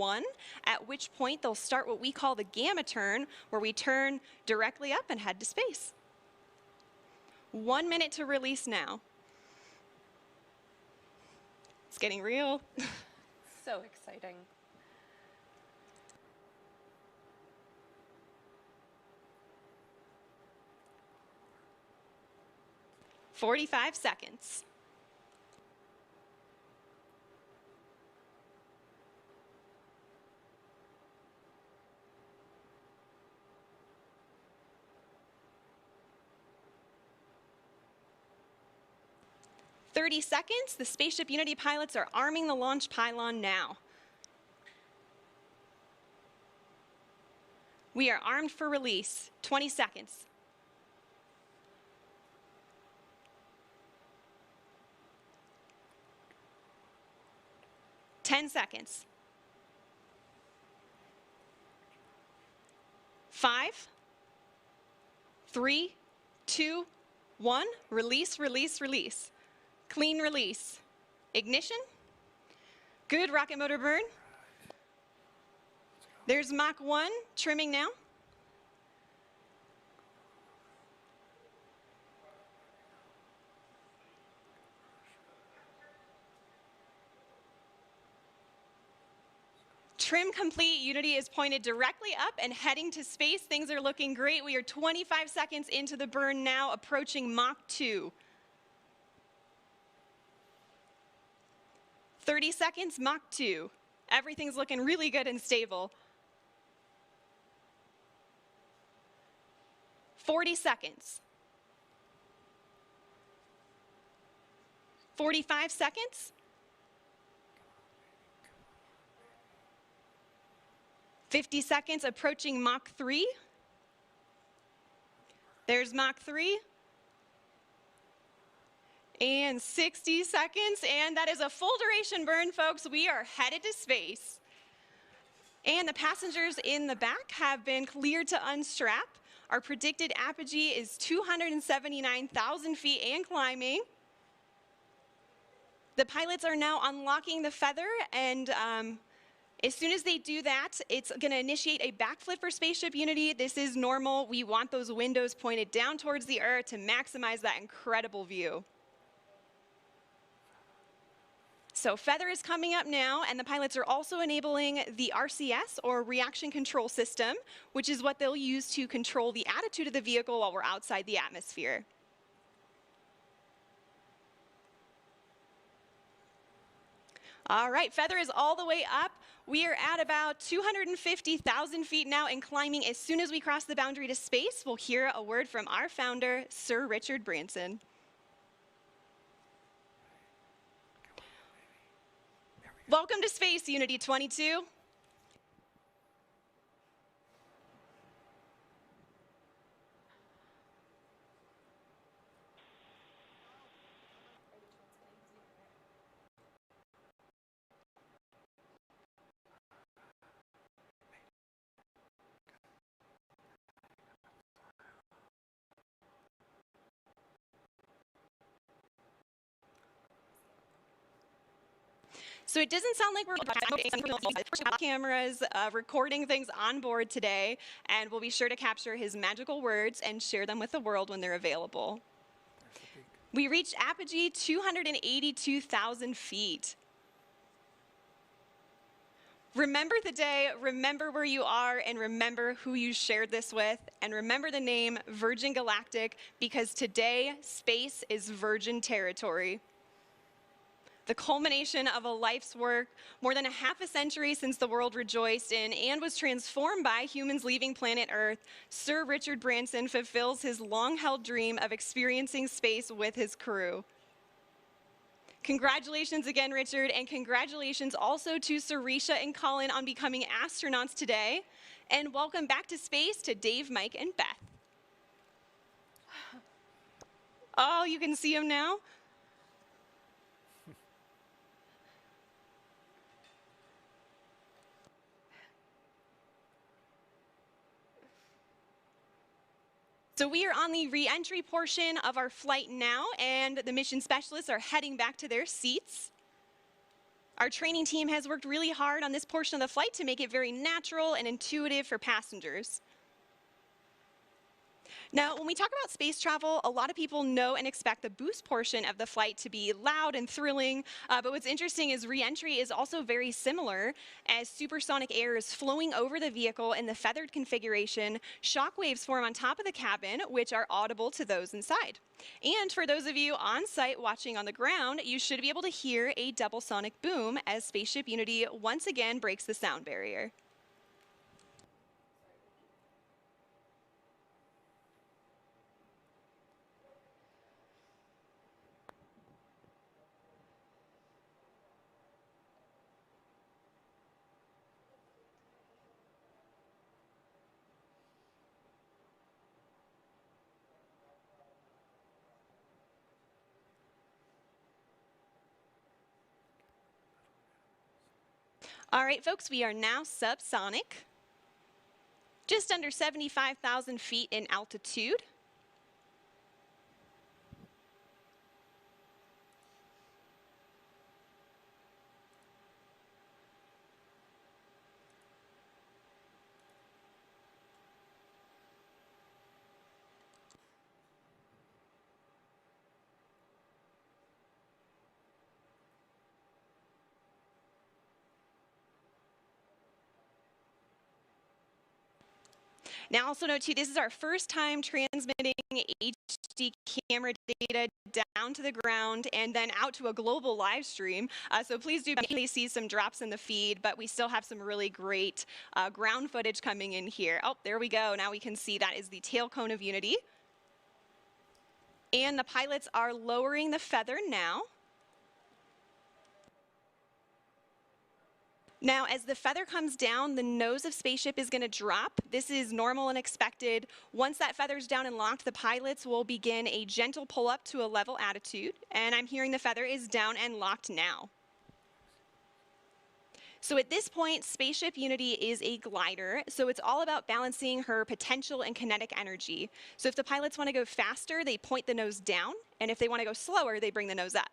1, at which point they'll start what we call the gamma turn, where we turn directly up and head to space. 1 minute to release now. It's getting real. So exciting. "45 seconds. "30 seconds. The Spaceship Unity pilots are arming the launch pylon now. We are armed for release. 20 seconds. "10 seconds. 5, 3, 2, 1. Release, release, release. Clean release. Ignition. Good rocket motor burn. There's Mach 1 trimming now. Trim complete. Unity is pointed directly up and heading to space. Things are looking great. We are 25 seconds into the burn now, approaching Mach 2. 30 seconds, Mach 2. Everything's looking really good and stable. 40 seconds. 45 seconds. 50 seconds, approaching Mach 3. There's Mach 3. And 60 seconds, and that is a full duration burn, folks. We are headed to space. And the passengers in the back have been cleared to unstrap. Our predicted apogee is 279,000 feet and climbing. The pilots are now unlocking the feather, and as soon as they do that, it's going to initiate a backflip for Spaceship Unity. This is normal. We want those windows pointed down towards the Earth to maximize that incredible view. So feather is coming up now, and the pilots are also enabling the RCS, or reaction control system, which is what they'll use to control the attitude of the vehicle while we're outside the atmosphere. All right, feather is all the way up. We are at about 250,000 feet now and climbing. As soon as we cross the boundary to space, we'll hear a word from our founder, Sir Richard Branson. Welcome to Space Unity 22. So it doesn't sound like we're cameras recording things on board today, and we'll be sure to capture his magical words and share them with the world when they're available. We reached apogee 282,000 feet. Remember the day, remember where you are, and remember who you shared this with, and remember the name Virgin Galactic, because today, space is virgin territory. The culmination of a life's work, more than a half a century since the world rejoiced in and was transformed by humans leaving planet Earth, Sir Richard Branson fulfills his long-held dream of experiencing space with his crew. Congratulations again, Richard, and congratulations also to Sarisha and Colin on becoming astronauts today. And welcome back to space to Dave, Mike, and Beth. Oh, you can see them now? So we are on the re-entry portion of our flight now, and the mission specialists are heading back to their seats. Our training team has worked really hard on this portion of the flight to make it very natural and intuitive for passengers. Now, when we talk about space travel, a lot of people know and expect the boost portion of the flight to be loud and thrilling, but what's interesting is re-entry is also very similar, as supersonic air is flowing over the vehicle in the feathered configuration. Shock waves form on top of the cabin, which are audible to those inside. And for those of you on site watching on the ground, you should be able to hear a double sonic boom as Spaceship Unity once again breaks the sound barrier. All right, folks, we are now subsonic, just under 75,000 feet in altitude. Now, also note too, this is our first time transmitting HD camera data down to the ground and then out to a global live stream. So please do see some drops in the feed, but we still have some really great ground footage coming in here. Oh, there we go. Now we can see that is the tail cone of Unity. And the pilots are lowering the feather now. Now, as the feather comes down, the nose of Spaceship is going to drop. This is normal and expected. Once that feather's down and locked, the pilots will begin a gentle pull up to a level attitude. And I'm hearing the feather is down and locked now. So at this point, Spaceship Unity is a glider, so it's all about balancing her potential and kinetic energy. So if the pilots want to go faster, they point the nose down, and if they want to go slower, they bring the nose up.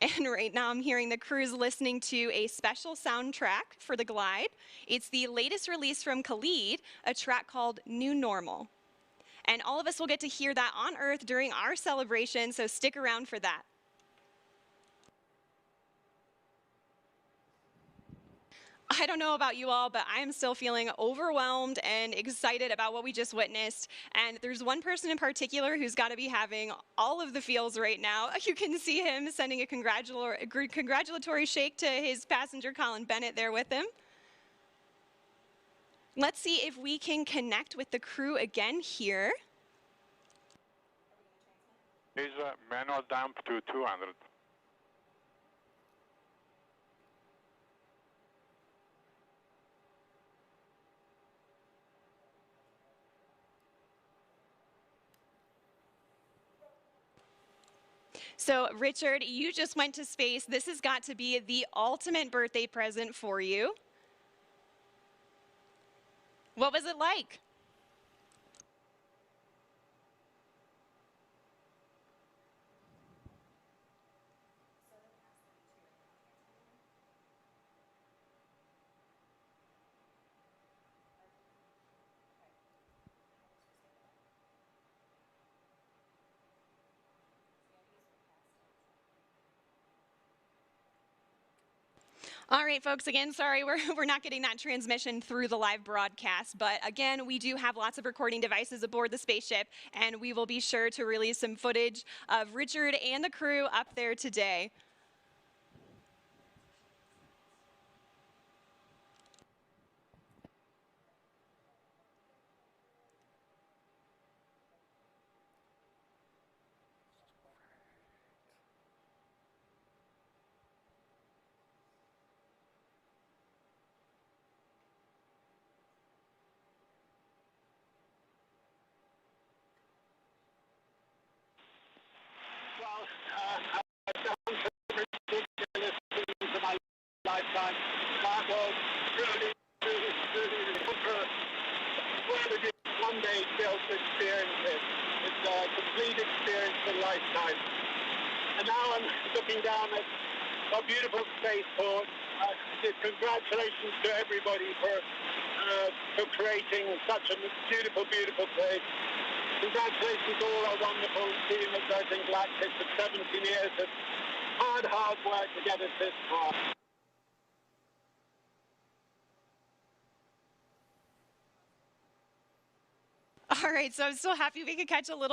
And right now I'm hearing the crew's listening to a special soundtrack for the glide. It's the latest release from Khalid, a track called New Normal. And all of us will get to hear that on Earth during our celebration, so stick around for that. I don't know about you all, but I am still feeling overwhelmed and excited about what we just witnessed. And there's one person in particular who's got to be having all of the feels right now. You can see him sending a congratulatory shake to his passenger, Colin Bennett, there with him. Let's see if we can connect with the crew again here. Is manual dump to 200. So, Richard, you just went to space. This has got to be the ultimate birthday present for you. What was it like? All right, folks, again, sorry, we're not getting that transmission through the live broadcast, but again, we do have lots of recording devices aboard the spaceship, and we will be sure to release some footage of Richard and the crew up there today. Well, looking down at a beautiful spaceport. Congratulations to everybody for creating such a beautiful, beautiful place. Congratulations to all our wonderful team at Virgin Galactic for 17 years of hard work to get us this far. All right, so I'm so happy we could catch a little